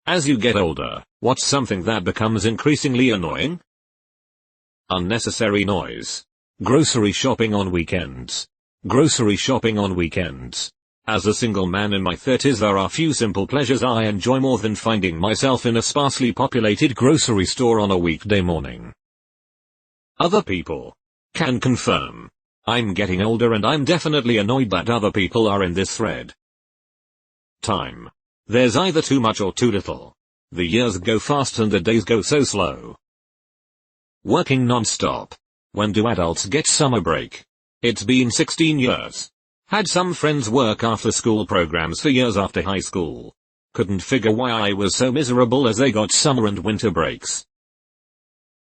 As you get older, what's something that becomes increasingly annoying? Unnecessary noise. Grocery shopping on weekends. Grocery shopping on weekends. As a single man in my 30s, there are few simple pleasures I enjoy more than finding myself in a sparsely populated grocery store on a weekday morning. Other people can confirm. I'm getting older and I'm definitely annoyed that other people are in this thread. Time. There's either too much or too little. The years go fast and the days go so slow. Working non-stop. When do adults get summer break? It's been 16 years. Had some friends work after school programs for years after high school. Couldn't figure why I was so miserable as they got summer and winter breaks.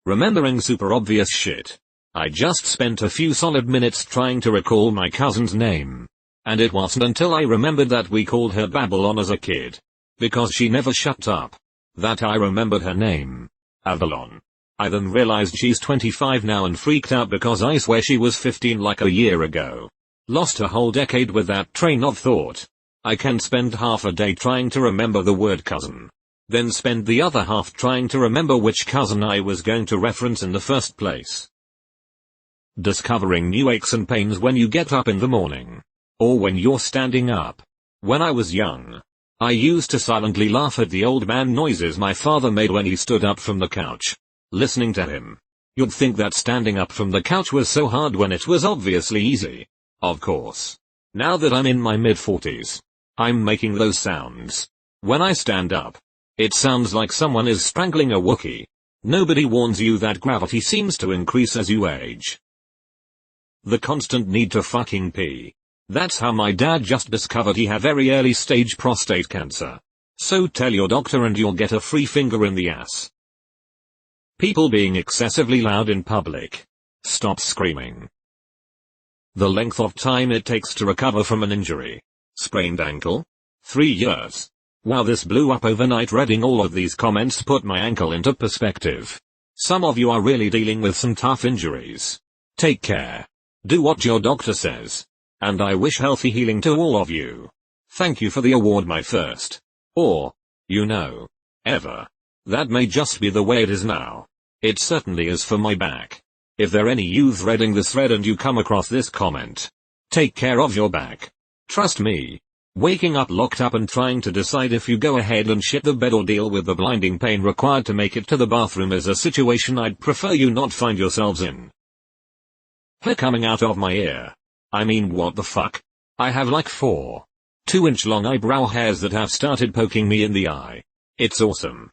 Remembering super obvious shit. I just spent a few solid minutes trying to recall my cousin's name. And it wasn't until I remembered that we called her Babylon as a kid. Because she never shut up. That I remembered her name. Avalon. I then realized she's 25 now and freaked out because I swear she was 15 like a year ago. Lost a whole decade with that train of thought. I can spend half a day trying to remember the word cousin. Then spend the other half trying to remember which cousin I was going to reference in the first place. Discovering new aches and pains when you get up in the morning. Or when you're standing up. When I was young, I used to silently laugh at the old man noises my father made when he stood up from the couch. Listening to him, you'd think that standing up from the couch was so hard when it was obviously easy. Of course. Now that I'm in my mid-40s, I'm making those sounds. When I stand up, it sounds like someone is strangling a Wookiee. Nobody warns you that gravity seems to increase as you age. The constant need to fucking pee. That's how my dad just discovered he had very early stage prostate cancer. So tell your doctor and you'll get a free finger in the ass. People being excessively loud in public. Stop screaming. The length of time it takes to recover from an injury. Sprained ankle? 3 years. Wow, this blew up overnight. Reading all of these comments put my ankle into perspective. Some of you are really dealing with some tough injuries. Take care. Do what your doctor says. And I wish healthy healing to all of you. Thank you for the award, my first. Or, ever. That may just be the way it is now. It certainly is for my back. If there are any youth reading this thread and you come across this comment, take care of your back. Trust me. Waking up locked up and trying to decide if you go ahead and shit the bed or deal with the blinding pain required to make it to the bathroom is a situation I'd prefer you not find yourselves in. Hair coming out of my ear. I mean, what the fuck? I have like 4 2-inch long eyebrow hairs that have started poking me in the eye. It's awesome.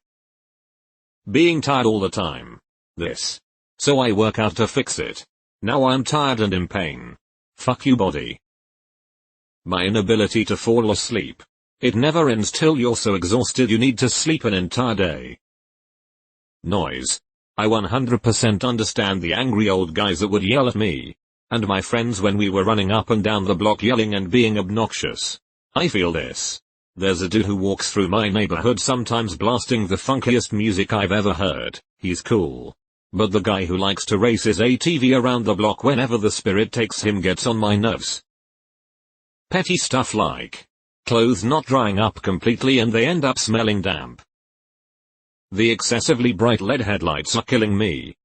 Being tired all the time. This. So I work out to fix it. Now I'm tired and in pain. Fuck you, body. My inability to fall asleep. It never ends till you're so exhausted you need to sleep an entire day. Noise. I 100% understand the angry old guys that would yell at me and my friends when we were running up and down the block yelling and being obnoxious. I feel this. There's a dude who walks through my neighborhood sometimes blasting the funkiest music I've ever heard. He's cool. But the guy who likes to race his ATV around the block whenever the spirit takes him gets on my nerves. Petty stuff like clothes not drying up completely and they end up smelling damp. The excessively bright LED headlights are killing me.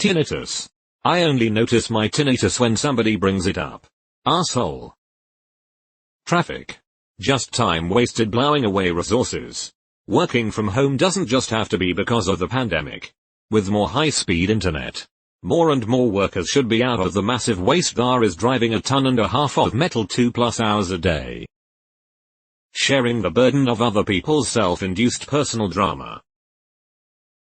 Tinnitus. I only notice my tinnitus when somebody brings it up. Asshole. Traffic. Just time wasted blowing away resources. Working from home doesn't just have to be because of the pandemic. With more high-speed internet, more and more workers should be out of the massive waste that is driving 1.5 tons of metal 2+ hours a day. Sharing the burden of other people's self-induced personal drama.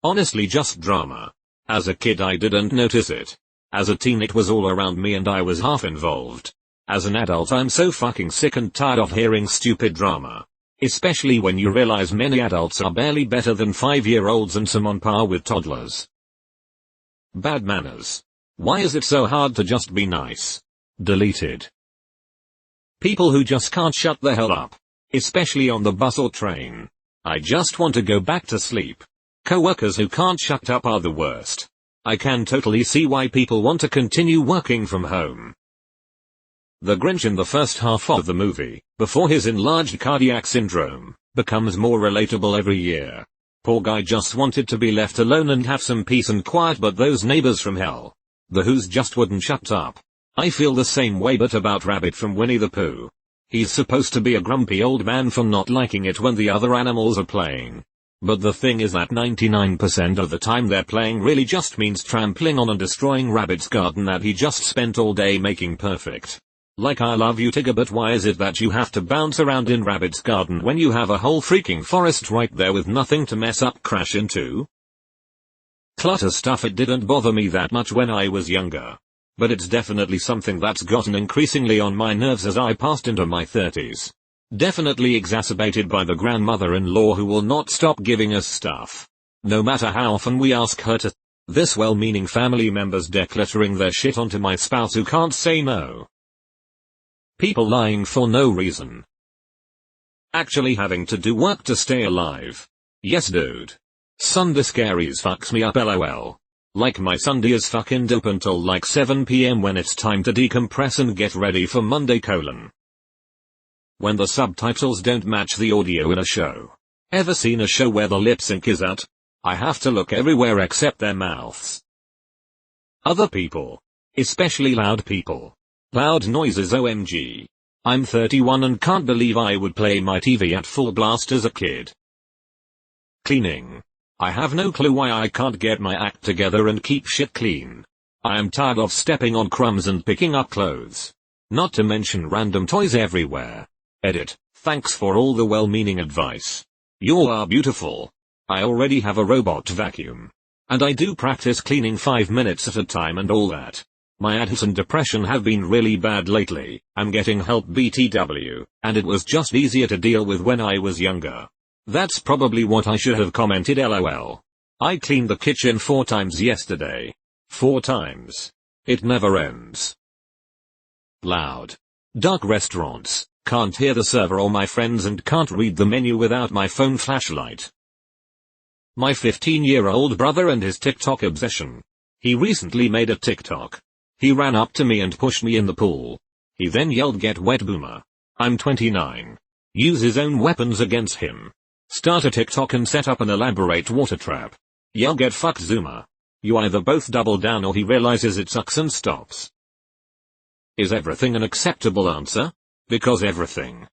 Honestly, just drama. As a kid I didn't notice it. As a teen it was all around me and I was half involved. As an adult I'm so fucking sick and tired of hearing stupid drama. Especially when you realize many adults are barely better than 5-year-olds and some on par with toddlers. Bad manners. Why is it so hard to just be nice? Deleted. People who just can't shut the hell up. Especially on the bus or train. I just want to go back to sleep. Coworkers who can't shut up are the worst. I can totally see why people want to continue working from home. The Grinch in the first half of the movie, before his enlarged cardiac syndrome, becomes more relatable every year. Poor guy just wanted to be left alone and have some peace and quiet, but those neighbors from hell, the Who's, just wouldn't shut up. I feel the same way but about Rabbit from Winnie the Pooh. He's supposed to be a grumpy old man for not liking it when the other animals are playing. But the thing is that 99% of the time they're playing really just means trampling on and destroying Rabbit's garden that he just spent all day making perfect. Like, I love you, Tigger, but why is it that you have to bounce around in Rabbit's garden when you have a whole freaking forest right there with nothing to mess up crash into? Clutter stuff, it didn't bother me that much when I was younger. But it's definitely something that's gotten increasingly on my nerves as I passed into my 30s. Definitely exacerbated by the grandmother-in-law who will not stop giving us stuff. No matter how often we ask her to. This well-meaning family members decluttering their shit onto my spouse who can't say no. People lying for no reason. Actually having to do work to stay alive. Yes dude. Sunday scaries fucks me up lol. Like, my Sunday is fucking dope until like 7 PM when it's time to decompress and get ready for Monday : when the subtitles don't match the audio in a show. Ever seen a show where the lip sync is at? I have to look everywhere except their mouths. Other people. Especially loud people. Loud noises, OMG. I'm 31 and can't believe I would play my TV at full blast as a kid. Cleaning. I have no clue why I can't get my act together and keep shit clean. I am tired of stepping on crumbs and picking up clothes. Not to mention random toys everywhere. Edit. Thanks for all the well-meaning advice. You are beautiful. I already have a robot vacuum. And I do practice cleaning 5 minutes at a time and all that. My ADHD and depression have been really bad lately. I'm getting help BTW, and it was just easier to deal with when I was younger. That's probably what I should have commented lol. I cleaned the kitchen 4 times yesterday. 4 times. It never ends. Loud. Dark restaurants. Can't hear the server or my friends and can't read the menu without my phone flashlight. My 15-year-old brother and his TikTok obsession. He recently made a TikTok. He ran up to me and pushed me in the pool. He then yelled, "Get wet, boomer." I'm 29. Use his own weapons against him. Start a TikTok and set up an elaborate water trap. Yell, "Get fucked, zoomer." You either both double down or he realizes it sucks and stops. Is everything an acceptable answer? Because everything.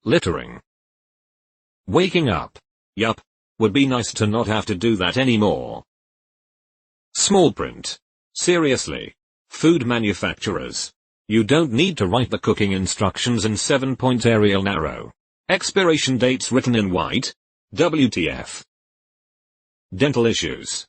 Littering. Waking up. Yup. Would be nice to not have to do that anymore. Small print. Seriously. Food manufacturers. You don't need to write the cooking instructions in 7-point Arial narrow. Expiration dates written in white. WTF. Dental issues.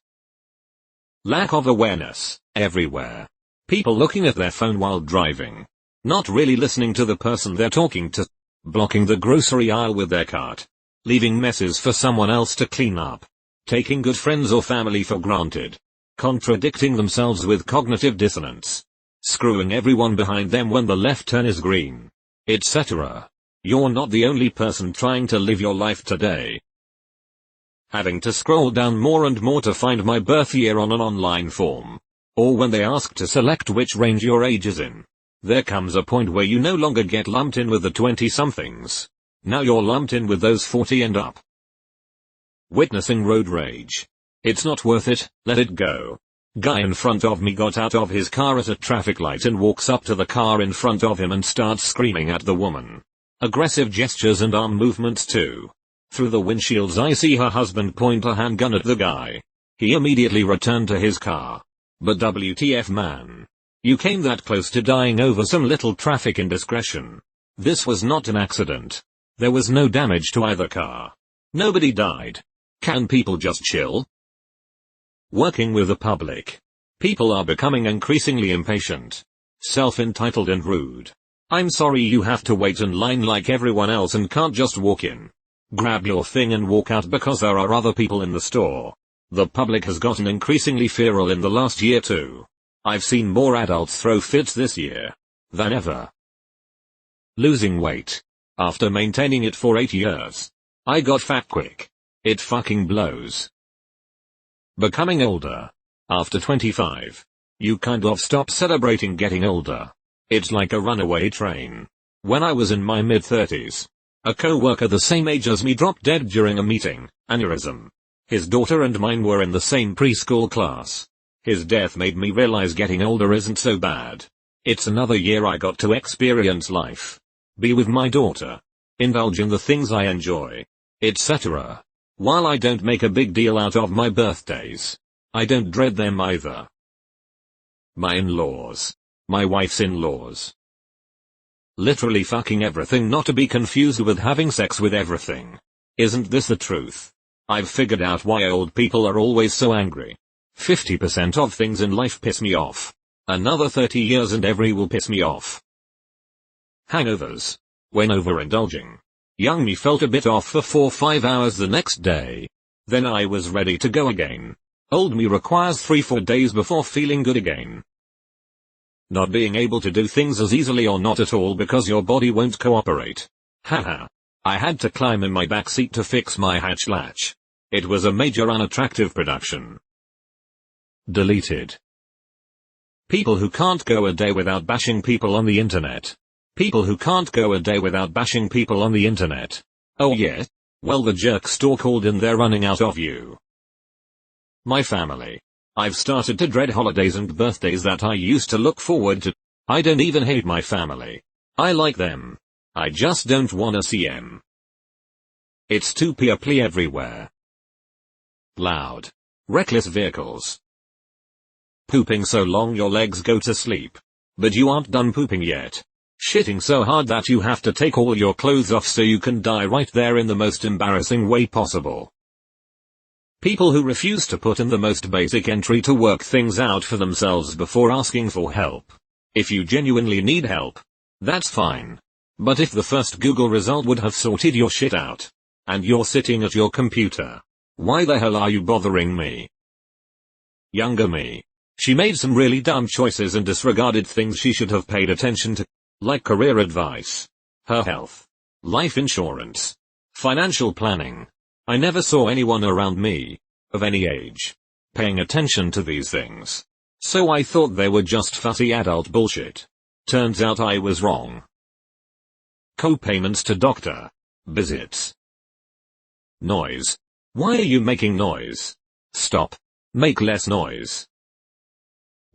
Lack of awareness. Everywhere. People looking at their phone while driving. Not really listening to the person they're talking to. Blocking the grocery aisle with their cart. Leaving messes for someone else to clean up. Taking good friends or family for granted. Contradicting themselves with cognitive dissonance. Screwing everyone behind them when the left turn is green. Etc. You're not the only person trying to live your life today. Having to scroll down more and more to find my birth year on an online form. Or when they ask to select which range your age is in. There comes a point where you no longer get lumped in with the 20-somethings. Now you're lumped in with those 40 and up. Witnessing road rage. It's not worth it, let it go. Guy in front of me got out of his car at a traffic light and walks up to the car in front of him and starts screaming at the woman. Aggressive gestures and arm movements too. Through the windshields I see her husband point a handgun at the guy. He immediately returned to his car. But WTF, man. You came that close to dying over some little traffic indiscretion. This was not an accident. There was no damage to either car. Nobody died. Can people just chill? Working with the public. People are becoming increasingly impatient. Self-entitled and rude. I'm sorry you have to wait in line like everyone else and can't just walk in. Grab your thing and walk out because there are other people in the store. The public has gotten increasingly feral in the last year too. I've seen more adults throw fits this year than ever. Losing weight. After maintaining it for 8 years. I got fat quick. It fucking blows. Becoming older. After 25. You kind of stop celebrating getting older. It's like a runaway train. When I was in my mid-30s, a co-worker the same age as me dropped dead during a meeting, aneurysm. His daughter and mine were in the same preschool class. His death made me realize getting older isn't so bad. It's another year I got to experience life. Be with my daughter. Indulge in the things I enjoy. Etc. While I don't make a big deal out of my birthdays, I don't dread them either. My in-laws. My wife's in-laws. Literally fucking everything, not to be confused with having sex with everything. Isn't this the truth? I've figured out why old people are always so angry. 50% of things in life piss me off. Another 30 years and every will piss me off. Hangovers. When overindulging. Young me felt a bit off for 4-5 hours the next day. Then I was ready to go again. Old me requires 3-4 days before feeling good again. Not being able to do things as easily or not at all because your body won't cooperate. Haha. I had to climb in my backseat to fix my hatch latch. It was a major unattractive production. Deleted. People who can't go a day without bashing people on the internet. People who can't go a day without bashing people on the internet. Oh yeah? Well, the jerk store called in, they're running out of you. My family. I've started to dread holidays and birthdays that I used to look forward to. I don't even hate my family. I like them. I just don't wanna see them. It's too people everywhere. Loud. Reckless vehicles. Pooping so long your legs go to sleep. But you aren't done pooping yet. Shitting so hard that you have to take all your clothes off so you can die right there in the most embarrassing way possible. People who refuse to put in the most basic entry to work things out for themselves before asking for help. If you genuinely need help, that's fine. But if the first Google result would have sorted your shit out, and you're sitting at your computer, why the hell are you bothering me? Younger me. She made some really dumb choices and disregarded things she should have paid attention to, like career advice, her health, life insurance, financial planning. I never saw anyone around me, of any age, paying attention to these things. So I thought they were just fussy adult bullshit. Turns out I was wrong. Co-payments to doctor visits. Noise. Why are you making noise? Stop. Make less noise.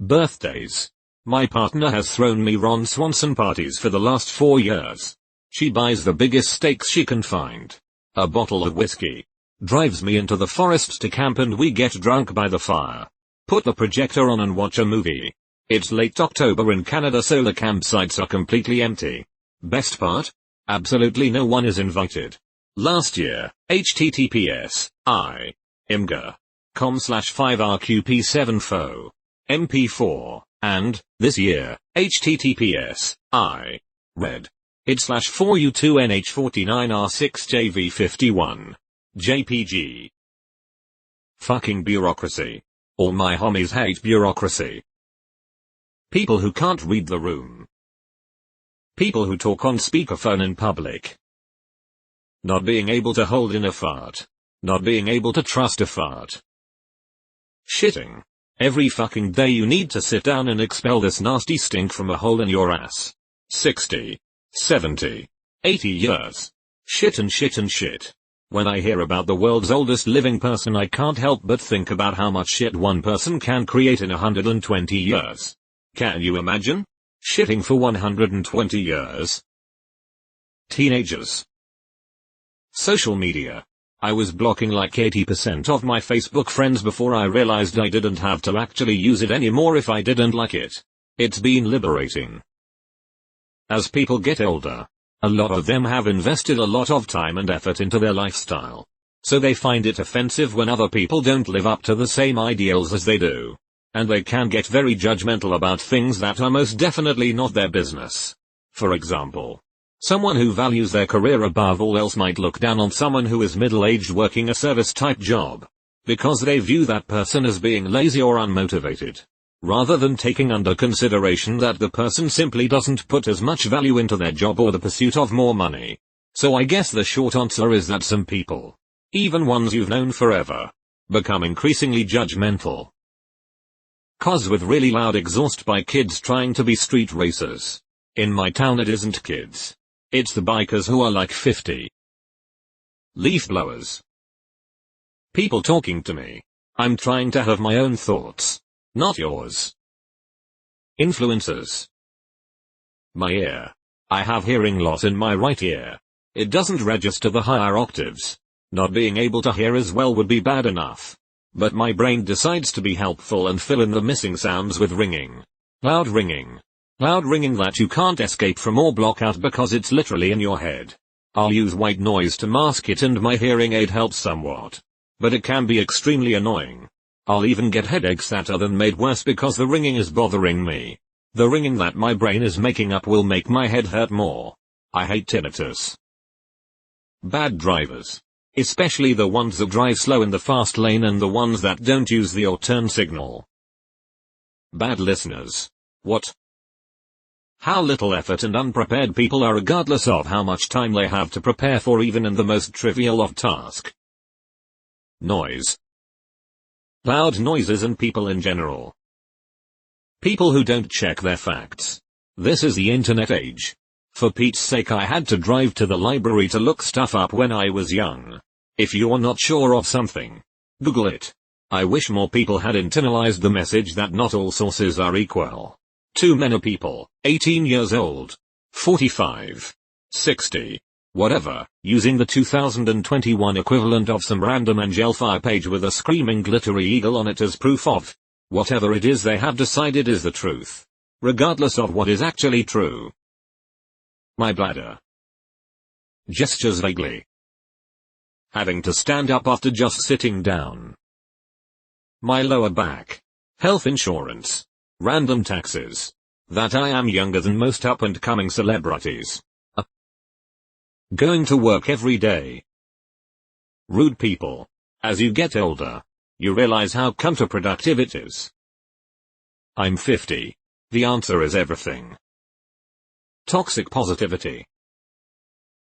Birthdays. My partner has thrown me Ron Swanson parties for the last 4 years. She buys the biggest steaks she can find. A bottle of whiskey. Drives me into the forest to camp and we get drunk by the fire. Put the projector on and watch a movie. It's late October in Canada, so the campsites are completely empty. Best part? Absolutely no one is invited. Last year, https imgur.com/5rqp7fo mp4, and, this year, https reddit/4u2nh49r6jv51 jpg. Fucking bureaucracy. All my homies hate bureaucracy. People who can't read the room. People who talk on speakerphone in public. Not being able to hold in a fart. Not being able to trust a fart. Shitting. Every fucking day you need to sit down and expel this nasty stink from a hole in your ass. 60, 70, 80 years. Shit and shit and shit. When I hear about the world's oldest living person, I can't help but think about how much shit one person can create in 120 years. Can you imagine? Shitting for 120 years. Teenagers. Social media. I was blocking like 80% of my Facebook friends before I realized I didn't have to actually use it anymore if I didn't like it. It's been liberating. As people get older, a lot of them have invested a lot of time and effort into their lifestyle. So they find it offensive when other people don't live up to the same ideals as they do. And they can get very judgmental about things that are most definitely not their business. For example, someone who values their career above all else might look down on someone who is middle-aged working a service-type job, because they view that person as being lazy or unmotivated, rather than taking under consideration that the person simply doesn't put as much value into their job or the pursuit of more money. So I guess the short answer is that some people, even ones you've known forever, become increasingly judgmental. Cause with really loud exhaust by kids trying to be street racers. In my town it isn't kids. It's the bikers who are like 50. Leaf blowers. People talking to me. I'm trying to have my own thoughts. Not yours. Influencers. My ear. I have hearing loss in my right ear. It doesn't register the higher octaves. Not being able to hear as well would be bad enough. But my brain decides to be helpful and fill in the missing sounds with ringing. Loud ringing. Loud ringing that you can't escape from or block out because it's literally in your head. I'll use white noise to mask it and my hearing aid helps somewhat. But it can be extremely annoying. I'll even get headaches that are then made worse because the ringing is bothering me. The ringing that my brain is making up will make my head hurt more. I hate tinnitus. Bad drivers. Especially the ones that drive slow in the fast lane and the ones that don't use the or turn signal. Bad listeners. What? How little effort and unprepared people are regardless of how much time they have to prepare for even in the most trivial of tasks. Noise. Loud noises and people in general. People who don't check their facts. This is the internet age. For Pete's sake, I had to drive to the library to look stuff up when I was young. If you're not sure of something, Google it. I wish more people had internalized the message that not all sources are equal. Too many people, 18 years old, 45, 60, whatever, using the 2021 equivalent of some random Angelfire page with a screaming glittery eagle on it as proof of whatever it is they have decided is the truth, regardless of what is actually true. My bladder. Gestures vaguely. Having to stand up after just sitting down. My lower back. Health insurance. Random taxes. That I am younger than most up-and-coming celebrities. Going to work every day. Rude people. As you get older, you realize how counterproductive it is. I'm 50. The answer is everything. Toxic positivity.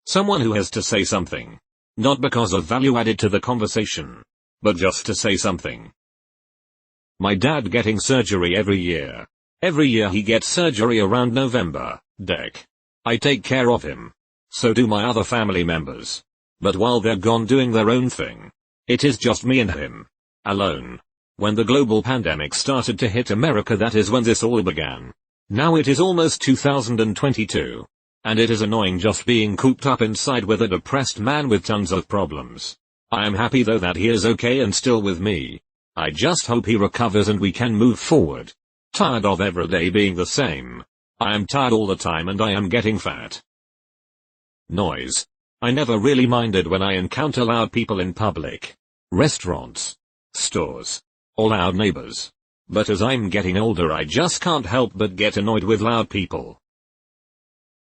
Someone who has to say something. Not because of value added to the conversation, but just to say something. My dad getting surgery every year. Every year he gets surgery around November, Dec. I take care of him. So do my other family members. But while they're gone doing their own thing, it is just me and him. Alone. When the global pandemic started to hit America, that is when this all began. Now it is almost 2022. And it is annoying just being cooped up inside with a depressed man with tons of problems. I am happy though that he is okay and still with me. I just hope he recovers and we can move forward. Tired of every day being the same. I am tired all the time and I am getting fat. Noise. I never really minded when I encounter loud people in public. Restaurants. Stores. Or loud neighbors. But as I'm getting older I just can't help but get annoyed with loud people.